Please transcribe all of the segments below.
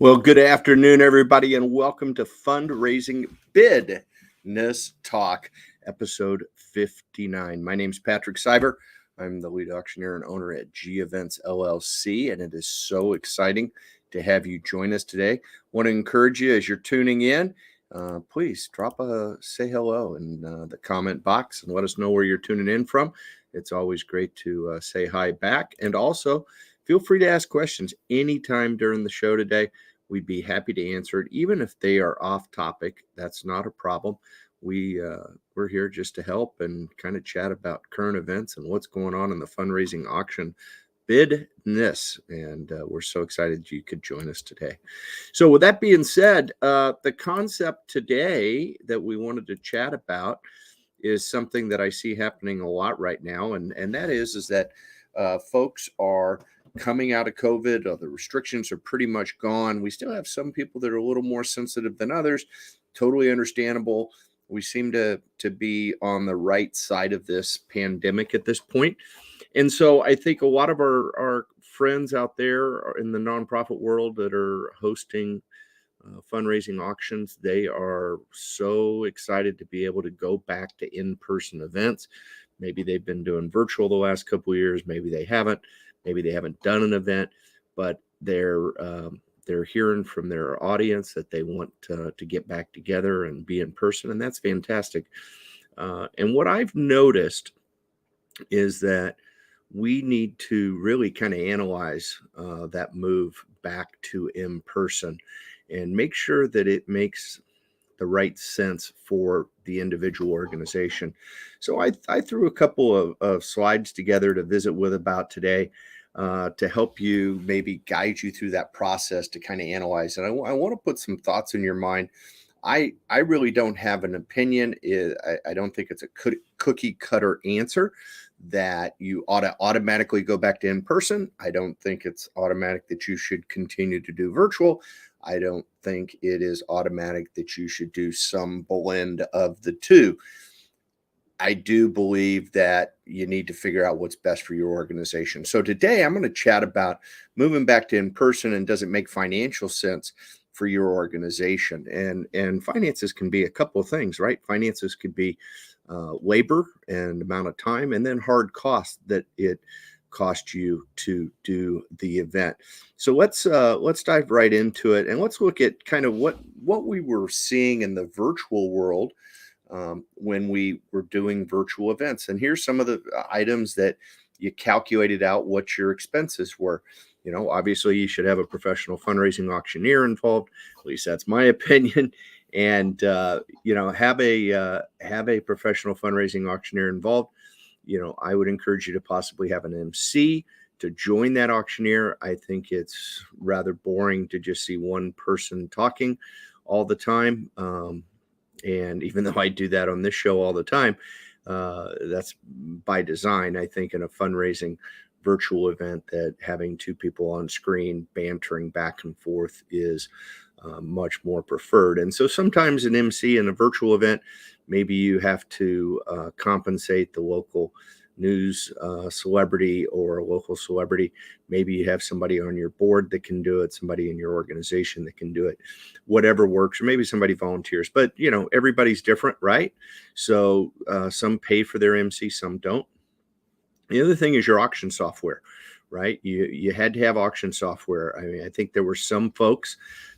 Well, good afternoon, everybody, and welcome to Fundraising BIDness Talk, episode 59. My name is Patrick Cyber. I'm the lead auctioneer and owner at G Events LLC, and it is so exciting to have you join us today. I want to encourage you as you're tuning in, please say hello in the comment box and let us know where you're tuning in from. It's always great to say hi back, and also feel free to ask questions anytime during the show today. We'd be happy to answer it, even if they are off topic. That's not a problem. We're here just to help and kind of chat about current events and what's going on in the fundraising auction BIDness. And we're so excited you could join us today. So with that being said, the concept today that we wanted to chat about is something that I see happening a lot right now. And that is that folks are coming out of COVID. The restrictions are pretty much gone. We still have some people that are a little more sensitive than others. Totally understandable. We seem to be on the right side of this pandemic at this point. And so I think a lot of our friends out there in the nonprofit world that are hosting fundraising auctions, they are so excited to be able to go back to in-person events. Maybe they've been doing virtual the last couple of years. Maybe they haven't. Maybe they haven't done an event, but they're hearing from their audience that they want to get back together and be in person, and that's fantastic. And what I've noticed is that we need to really kind of analyze that move back to in person and make sure that it makes the right sense for the individual organization. So I threw a couple of slides together to visit with about today to help you, maybe guide you through that process to kind of analyze. And I want to put some thoughts in your mind. I really don't have an opinion. I don't think it's a cookie cutter answer that you ought to automatically go back to in person. I don't think it's automatic that you should continue to do virtual. I don't think it is automatic that you should do some blend of the two. I do believe that you need to figure out what's best for your organization. So today I'm going to chat about moving back to in person, and does it make financial sense for your organization? And finances can be a couple of things, right? Finances could be labor and amount of time, and then hard costs that it cost you to do the event. So let's dive right into it, and let's look at kind of what we were seeing in the virtual world when we were doing virtual events. And here's some of the items that you calculated out what your expenses were. You know, obviously you should have a professional fundraising auctioneer involved. At least that's my opinion. And have a professional fundraising auctioneer involved. You know, I would encourage you to possibly have an MC to join that auctioneer. I think it's rather boring to just see one person talking all the time. And even though I do that on this show all the time, that's by design. I think in a fundraising virtual event that having two people on screen bantering back and forth is much more preferred. And so sometimes an MC in a virtual event, maybe you have to compensate the local news celebrity or a local celebrity. Maybe you have somebody on your board that can do it, somebody in your organization that can do it, whatever works, or maybe somebody volunteers. But, you know, everybody's different, right? So some pay for their MC, some don't. The other thing is your auction software, right? You had to have auction software. I mean, I think there were some folks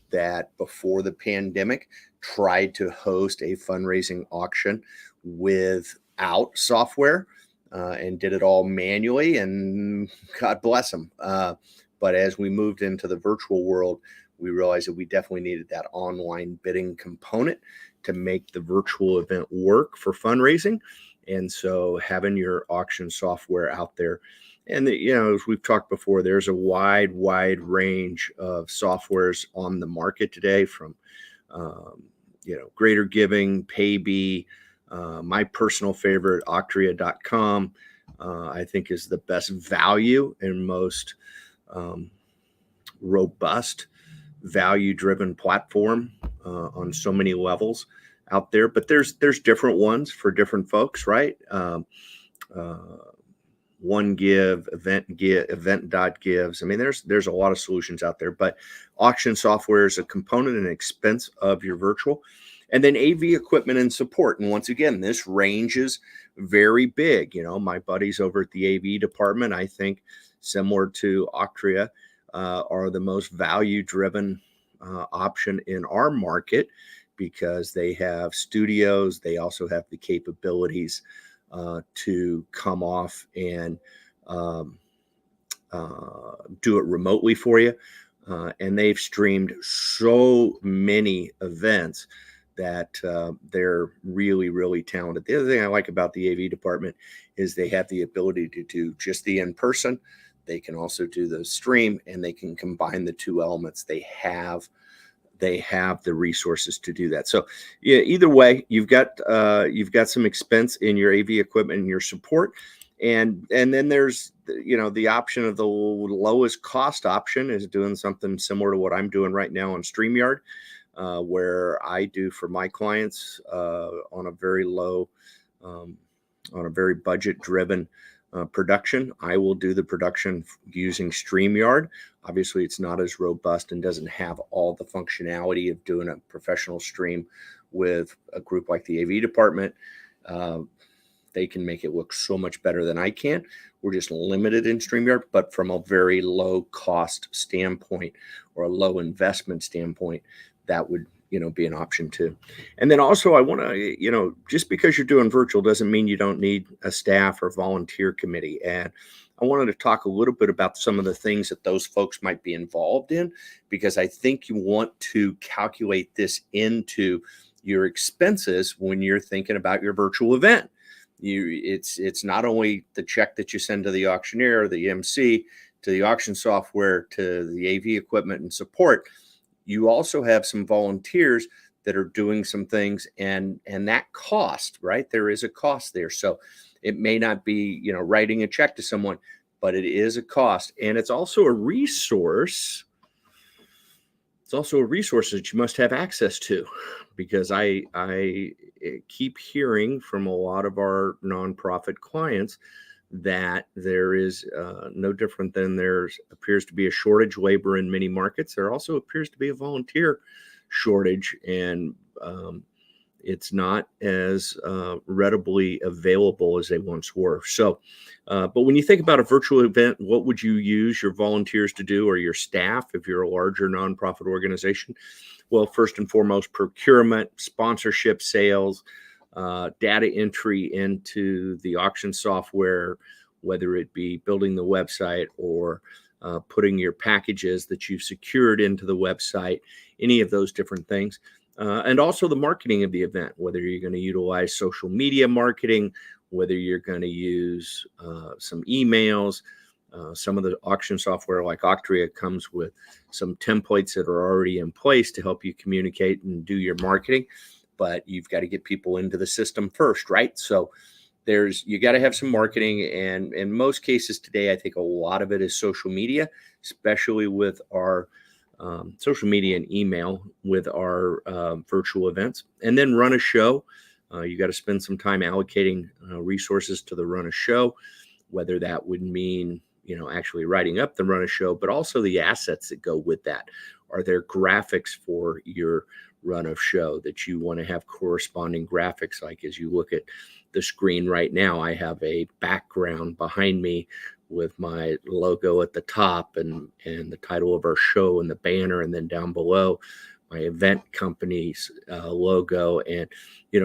that before the pandemic tried to host a fundraising auction without software and did it all manually, and God bless them. But as we moved into the virtual world, we realized that we definitely needed that online bidding component to make the virtual event work for fundraising. And so having your auction software out there, and as we've talked before, there's a wide range of softwares on the market today, from Greater Giving, Paybe, my personal favorite, Octria.com, I think is the best value and most robust value-driven platform on so many levels out there. But there's different ones for different folks, right? OneGive, Event.gives. I mean, there's a lot of solutions out there, but auction software is a component and expense of your virtual. And then AV equipment and support. And once again, this range is very big. My buddies over at the AV department, I think similar to Octria, are the most value-driven option in our market because they have studios. They also have the capabilities to come off and do it remotely for you. And they've streamed so many events that they're really, really talented. The other thing I like about the AV department is they have the ability to do just the in-person. They can also do the stream, and they can combine the two elements. They have the resources to do that. So yeah, either way, you've got some expense in your AV equipment and your support. And then there's, the option of the lowest cost option is doing something similar to what I'm doing right now on StreamYard, where I do for my clients on a very low, on a very budget-driven production. I will do the production using StreamYard. Obviously, it's not as robust and doesn't have all the functionality of doing a professional stream with a group like the AV department. They can make it look so much better than I can. We're just limited in StreamYard, but from a very low cost standpoint or a low investment standpoint, that would be an option too. And then also I want to, just because you're doing virtual doesn't mean you don't need a staff or volunteer committee. And I wanted to talk a little bit about some of the things that those folks might be involved in, because I think you want to calculate this into your expenses when you're thinking about your virtual event. It's not only the check that you send to the auctioneer, the MC, to the auction software, to the AV equipment and support. You also have some volunteers that are doing some things, and that cost, right? There is a cost there. So it may not be, writing a check to someone, but it is a cost. And it's also a resource. It's also a resource that you must have access to, because I keep hearing from a lot of our nonprofit clients that there is no different than there appears to be a shortage of labor in many markets. There also appears to be a volunteer shortage, and it's not as readily available as they once were. So, but when you think about a virtual event, what would you use your volunteers to do, or your staff if you're a larger nonprofit organization? Well, first and foremost, procurement, sponsorship, sales, data entry into the auction software, whether it be building the website or putting your packages that you've secured into the website, any of those different things. And also the marketing of the event, whether you're going to utilize social media marketing, whether you're going to use some emails. Some of the auction software like Octria comes with some templates that are already in place to help you communicate and do your marketing, but you've got to get people into the system first, right? So you got to have some marketing, and in most cases today, I think a lot of it is social media, especially with our social media and email with our virtual events. And then run a show. You got to spend some time allocating resources to the run a show, whether that would mean actually writing up the run a show, but also the assets that go with that. Are there graphics for your run of show that you want to have corresponding graphics? Like as you look at the screen right now, I have a background behind me with my logo at the top and the title of our show and the banner, and then down below my event company's logo. And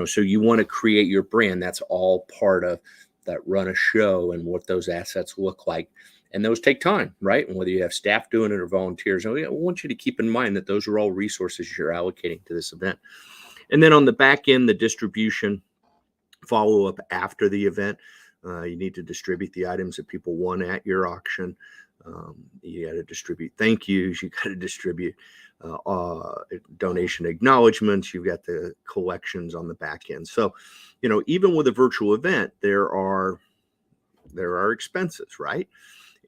so you want to create your brand. That's all part of that run a show and what those assets look like. And those take time, right? And whether you have staff doing it or volunteers, I want you to keep in mind that those are all resources you're allocating to this event. And then on the back end, the distribution, follow up after the event. You need to distribute the items that people won at your auction. You got to distribute thank yous. You got to distribute donation acknowledgments. You've got the collections on the back end. So, even with a virtual event, there are expenses, right?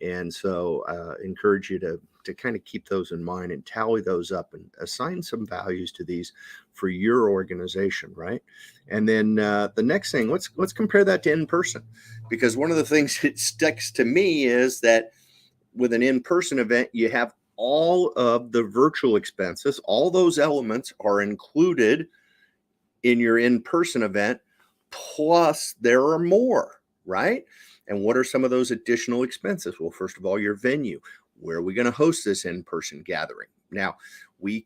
And so encourage you to to kind of keep those in mind and tally those up and assign some values to these for your organization, right? And then the next thing, let's compare that to in person, because one of the things that sticks to me is that with an in-person event, you have all of the virtual expenses. All those elements are included in your in-person event, plus there are more, right? And what are some of those additional expenses? Well, first of all, your venue. Where are we going to host this in-person gathering? Now, we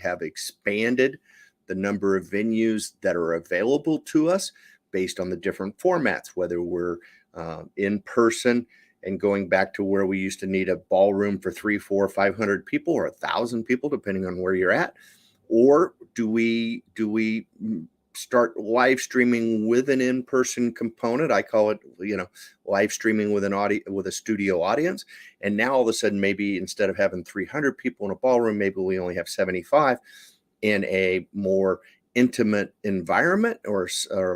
have expanded the number of venues that are available to us based on the different formats, whether we're in person and going back to where we used to need a ballroom for 300, 400, 500 people or 1,000 people, depending on where you're at. Or do we start live streaming with an in-person component? I call it, live streaming with with a studio audience. And now all of a sudden, maybe instead of having 300 people in a ballroom, maybe we only have 75 in a more intimate environment or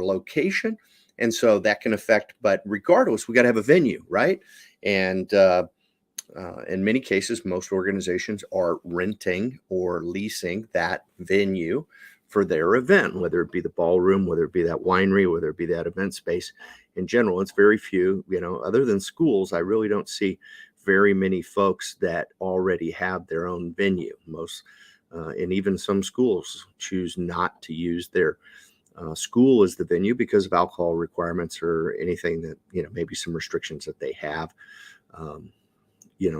location. And so that can affect, but regardless, we got to have a venue, right? And in many cases, most organizations are renting or leasing that venue for their event, whether it be the ballroom, whether it be that winery, whether it be that event space. In general, it's very few, other than schools, I really don't see very many folks that already have their own venue. Most, and even some schools choose not to use their school as the venue because of alcohol requirements or anything that, maybe some restrictions that they have.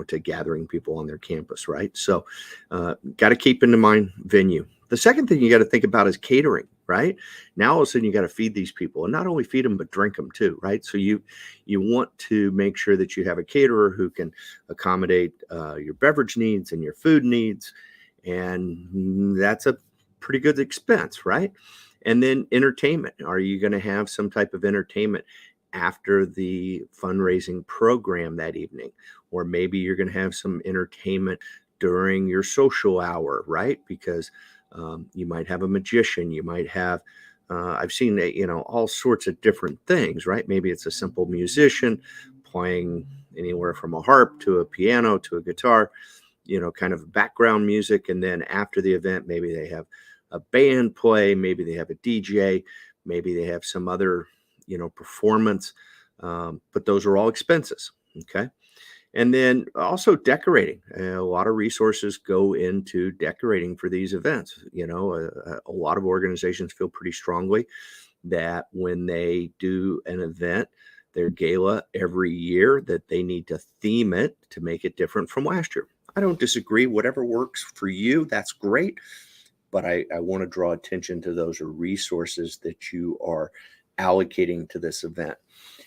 To gathering people on their campus, right? So got to keep in mind venue. The second thing you got to think about is catering, right? Now all of a sudden you got to feed these people, and not only feed them, but drink them too, right? So you want to make sure that you have a caterer who can accommodate your beverage needs and your food needs, and that's a pretty good expense, right? And then entertainment. Are you going to have some type of entertainment after the fundraising program that evening? Or maybe you're going to have some entertainment during your social hour, right? Because you might have a magician, you might have, I've seen all sorts of different things, right? Maybe it's a simple musician playing anywhere from a harp to a piano to a guitar, kind of background music. And then after the event, maybe they have a band play, maybe they have a DJ, maybe they have some other performance, but those are all expenses. Okay. And then also decorating. A lot of resources go into decorating for these events. A lot of organizations feel pretty strongly that when they do an event, their gala every year, that they need to theme it to make it different from last year. I don't disagree. Whatever works for you, that's great. But I want to draw attention to those resources that you are allocating to this event.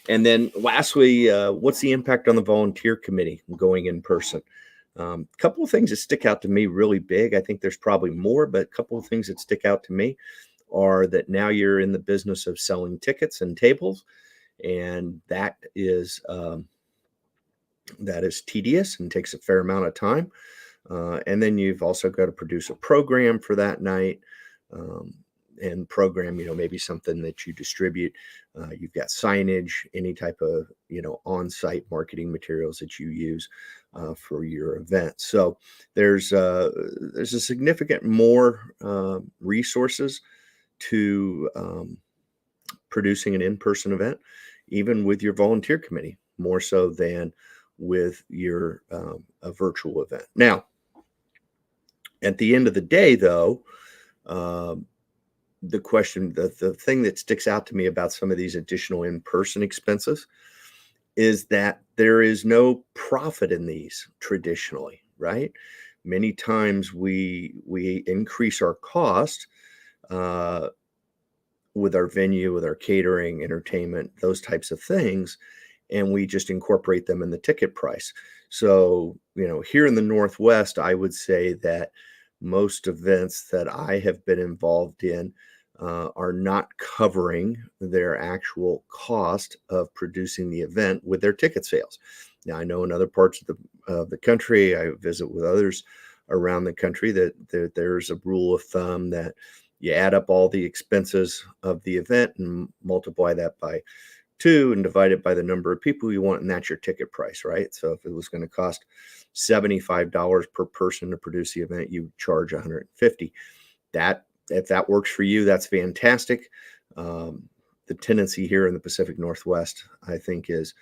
And then lastly, what's the impact on the volunteer committee going in person? A couple of things that stick out to me really big. I think there's probably more, but a couple of things that stick out to me are that now you're in the business of selling tickets and tables, and that is tedious and takes a fair amount of time. And then you've also got to produce a program for that night. And program, maybe something that you distribute. You've got signage, any type of, on-site marketing materials that you use for your event. So there's a significant more resources to producing an in-person event, even with your volunteer committee, more so than with your a virtual event. Now, at the end of the day, though, the question, the thing that sticks out to me about some of these additional in-person expenses is that there is no profit in these traditionally, right? Many times we increase our cost with our venue, with our catering, entertainment, those types of things, and we just incorporate them in the ticket price. So, here in the Northwest, I would say that most events that I have been involved in are not covering their actual cost of producing the event with their ticket sales. Now, I know in other parts of the country, I visit with others around the country, that there's a rule of thumb that you add up all the expenses of the event and multiply that by 2 and divide it by the number of people you want, and that's your ticket price, right? So if it was going to cost $75 per person to produce the event, you charge $150. That, if that works for you, that's fantastic. The tendency here in the Pacific Northwest, I think, is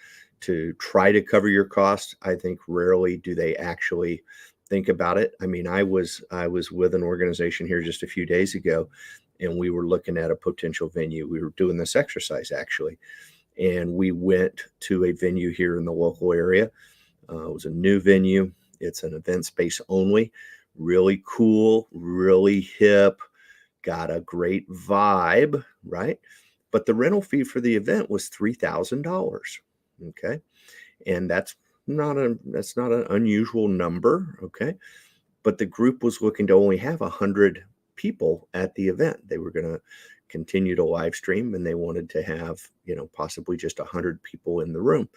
to try to cover your costs. I think rarely do they actually think about it. I mean, I was with an organization here just a few days ago, and we were looking at a potential venue. We were doing this exercise actually, and we went to a venue here in the local area. It was a new venue. It's an event space only. Really cool, really hip, got a great vibe, right? But the rental fee for the event was $3,000. Okay. And that's not an unusual number. Okay. But the group was looking to only have 100 people at the event. They were going to continue to live stream, and they wanted to have, possibly just 100 people in the room.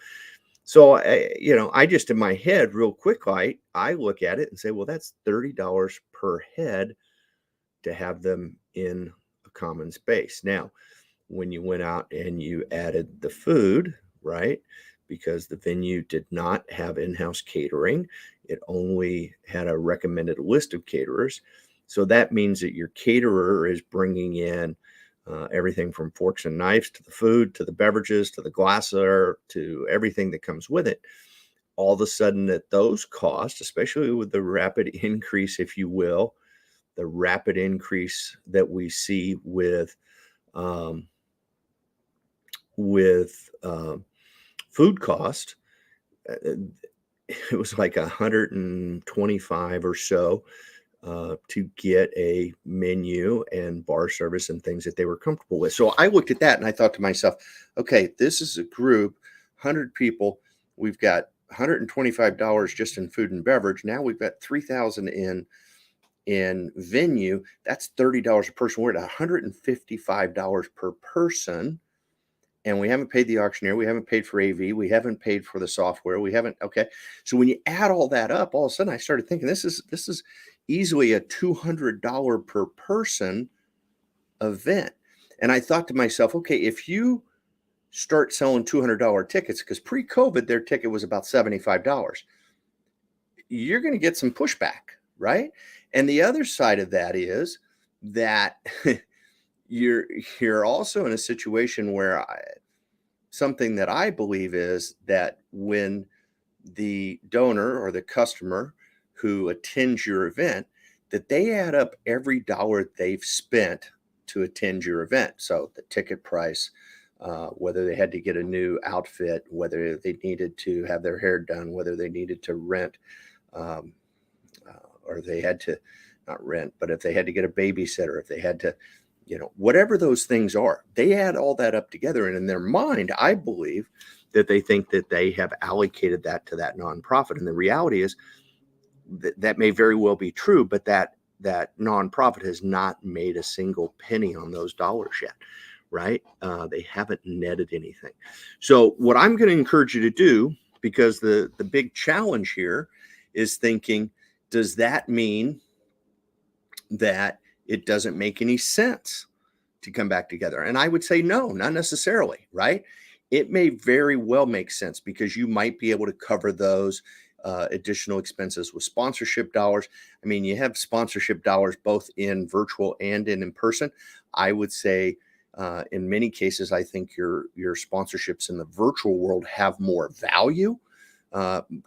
So, I just, in my head, real quick, I look at it and say, well, that's $30 per head to have them in a common space. Now, when you went out and you added the food, right? Because the venue did not have in-house catering. It only had a recommended list of caterers. So that means that your caterer is bringing in everything from forks and knives to the food, to the beverages, to the glassware, to everything that comes with it. All of a sudden, at those costs, especially with the rapid increase, if you will, the rapid increase that we see with food cost, it was like 125 or so to get a menu and bar service and things that they were comfortable with. So I looked at that and I thought to myself, okay, this is a group, 100 people. We've got $125 just in food and beverage. Now we've got $3,000 in venue. That's $30 a person. We're at $155 per person. And we haven't paid the auctioneer. We haven't paid for AV. We haven't paid for the software. We haven't. Okay. So when you add all that up, all of a sudden I started thinking this is easily a $200 per person event. And I thought to myself, okay, if you start selling $200 tickets, because pre-COVID, their ticket was about $75, you're going to get some pushback, right? And the other side of that is that you're also in a situation where something that I believe is that when the donor or the customer who attends your event, that they add up every dollar they've spent to attend your event. So the ticket price, whether they had to get a new outfit, whether they needed to have their hair done, whether they needed to rent, or they had to not rent, but if they had to get a babysitter, if they had to, whatever those things are, they add all that up together. And in their mind, I believe that they think that they have allocated that to that nonprofit. And the reality is that may very well be true, but that nonprofit has not made a single penny on those dollars yet, right? They haven't netted anything. So what I'm going to encourage you to do, because the big challenge here is thinking, does that mean that it doesn't make any sense to come back together? And I would say, no, not necessarily, right? It may very well make sense because you might be able to cover those additional expenses with sponsorship dollars. I mean, you have sponsorship dollars both in virtual and in person. I would say in many cases, I think your sponsorships in the virtual world have more value.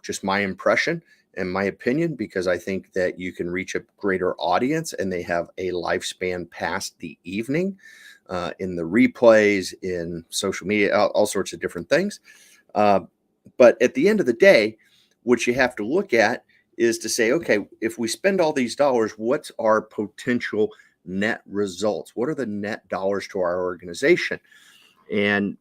Just my impression and my opinion, because I think that you can reach a greater audience and they have a lifespan past the evening in the replays, in social media, all sorts of different things. But at the end of the day, what you have to look at is to say, okay, if we spend all these dollars, what's our potential net results? What are the net dollars to our organization? And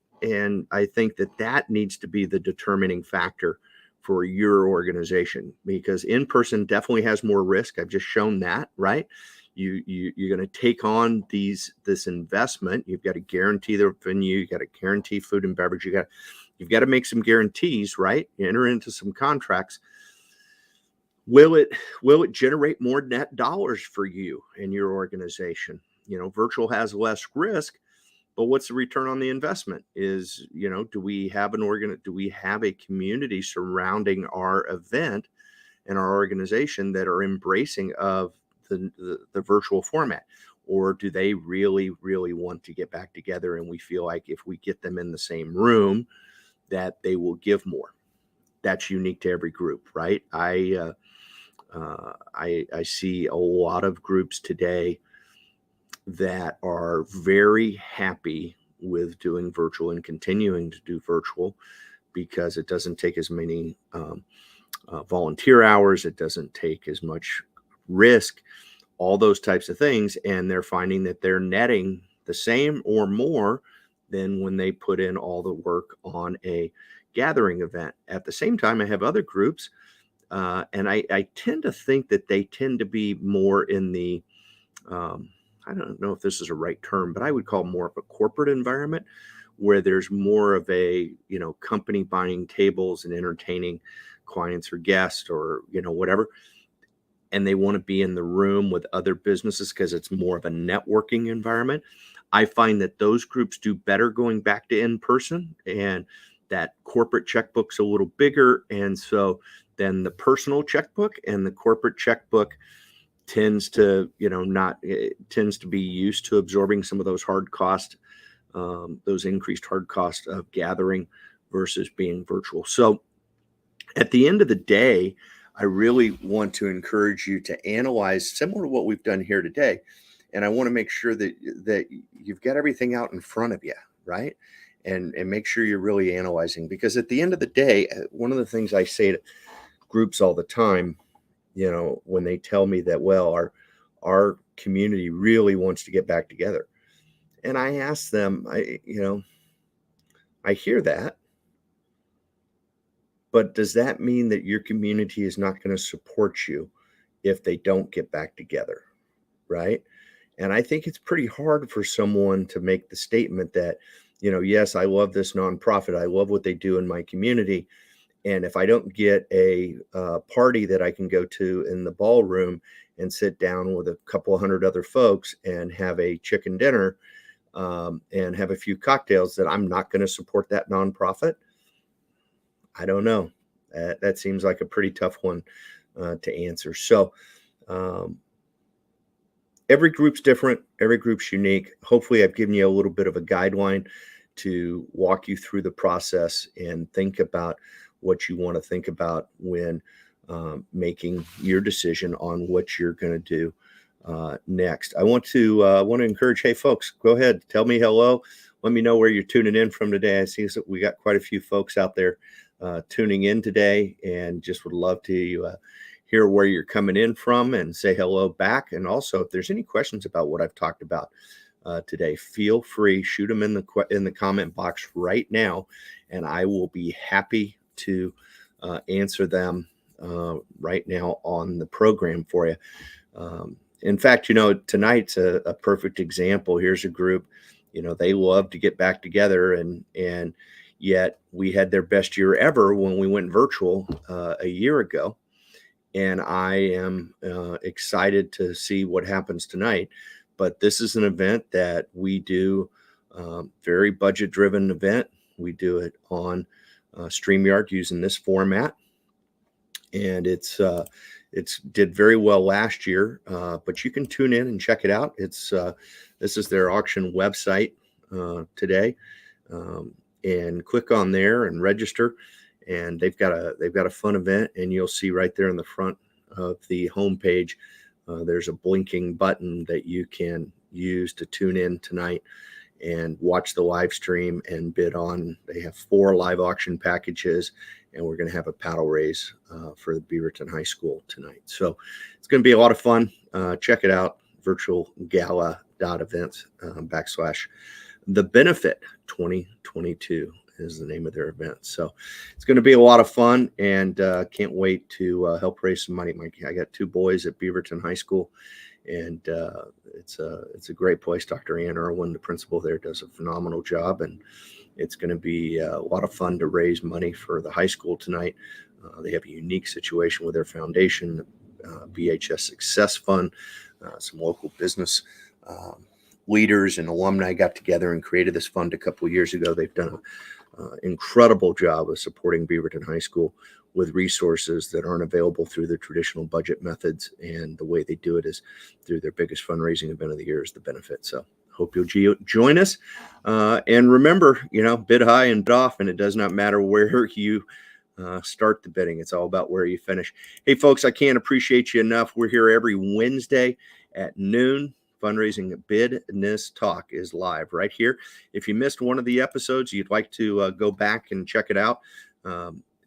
I think that needs to be the determining factor for your organization, because in-person definitely has more risk. I've just shown that, right? You're going to take on this investment. You've got to guarantee the venue. You got to guarantee food and beverage. You've got to make some guarantees, right? You enter into some contracts. Will it generate more net dollars for you and your organization? Virtual has less risk, But what's the return on the investment? Is, do we have do we have a community surrounding our event and our organization that are embracing of the virtual format? Or do they really, really want to get back together? And we feel like if we get them in the same room, that they will give more. That's unique to every group, right? I see a lot of groups today that are very happy with doing virtual and continuing to do virtual because it doesn't take as many volunteer hours. It doesn't take as much risk, all those types of things. And they're finding that they're netting the same or more than when they put in all the work on a gathering event. At the same time, I have other groups, and I tend to think that they tend to be more in the, I don't know if this is a right term, but I would call more of a corporate environment where there's more of a, company buying tables and entertaining clients or guests or, whatever. And they want to be in the room with other businesses because it's more of a networking environment. I find that those groups do better going back to in person, and that corporate checkbook's a little bigger. And so then the personal checkbook and the corporate checkbook tends to, tends to be used to absorbing some of those hard costs, those increased hard costs of gathering versus being virtual. So at the end of the day, I really want to encourage you to analyze similar to what we've done here today. And I want to make sure that you've got everything out in front of you, right? And make sure you're really analyzing, because at the end of the day, one of the things I say to groups all the time, when they tell me that, well, our community really wants to get back together. And I ask them, I hear that, but does that mean that your community is not going to support you if they don't get back together? Right. And I think it's pretty hard for someone to make the statement that, yes, I love this nonprofit. I love what they do in my community. And if I don't get a party that I can go to in the ballroom and sit down with a couple of hundred other folks and have a chicken dinner and have a few cocktails, that I'm not going to support that nonprofit. I don't know. That seems like a pretty tough one to answer. So every group's different. Every group's unique. Hopefully I've given you a little bit of a guideline to walk you through the process and think about what you want to think about when making your decision on what you're going to do next. I want to encourage, hey folks, go ahead, tell me hello. Let me know where you're tuning in from today. I see that we got quite a few folks out there tuning in today, and just would love to hear where you're coming in from and say hello back. And also, if there's any questions about what I've talked about today, feel free, shoot them in the comment box right now, and I will be happy to answer them right now on the program for you. In fact, tonight's a perfect example. Here's a group, they love to get back together, and yet we had their best year ever when we went virtual a year ago. And I am excited to see what happens tonight. But this is an event that we do, very budget-driven event. We do it on StreamYard using this format, and it's did very well last year. But you can tune in and check it out. It's this is their auction website today, and click on there and register. And they've got a fun event, and you'll see right there in the front of the homepage, there's a blinking button that you can use to tune in tonight and watch the live stream and bid on. They have 4 live auction packages, and we're going to have a paddle raise for the Beaverton High School tonight. So it's going to be a lot of fun. Check it out, virtualgala.events / the benefit 2022 is the name of their event. So it's going to be a lot of fun, and can't wait to help raise some money. I got 2 boys at Beaverton High School, and it's a great place. Dr. Ann Irwin, the principal there, does a phenomenal job, and it's going to be a lot of fun to raise money for the high school tonight. They have a unique situation with their foundation, BHS Success Fund, some local business leaders and alumni got together and created this fund a couple of years ago. They've done an incredible job of supporting Beaverton High School with resources that aren't available through the traditional budget methods. And the way they do it is through their biggest fundraising event of the year is the benefit. So hope you'll join us. And remember, bid high and bid often. It does not matter where you start the bidding. It's all about where you finish. Hey, folks, I can't appreciate you enough. We're here every Wednesday at noon. Fundraising BIDness Talk is live right here. If you missed one of the episodes, you'd like to go back and check it out,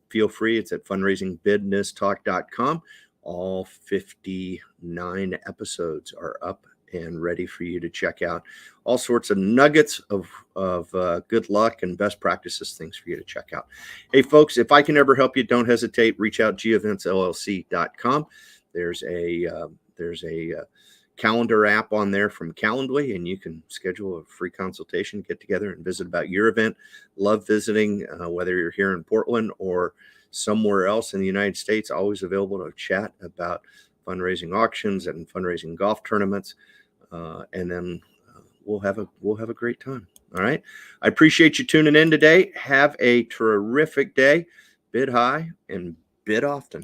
feel free. It's at fundraisingbidnesstalk.com. All 59 episodes are up and ready for you to check out. All sorts of nuggets of good luck and best practices, things for you to check out. Hey, folks, if I can ever help you, don't hesitate. Reach out, geeventsllc.com. There's a calendar app on there from Calendly, and you can schedule a free consultation, get together and visit about your event. Love visiting, whether you're here in Portland or somewhere else in the United States. Always available to chat about fundraising auctions and fundraising golf tournaments, and then we'll have a great time. All right, I appreciate you tuning in today. Have a terrific day. Bid high and bid often.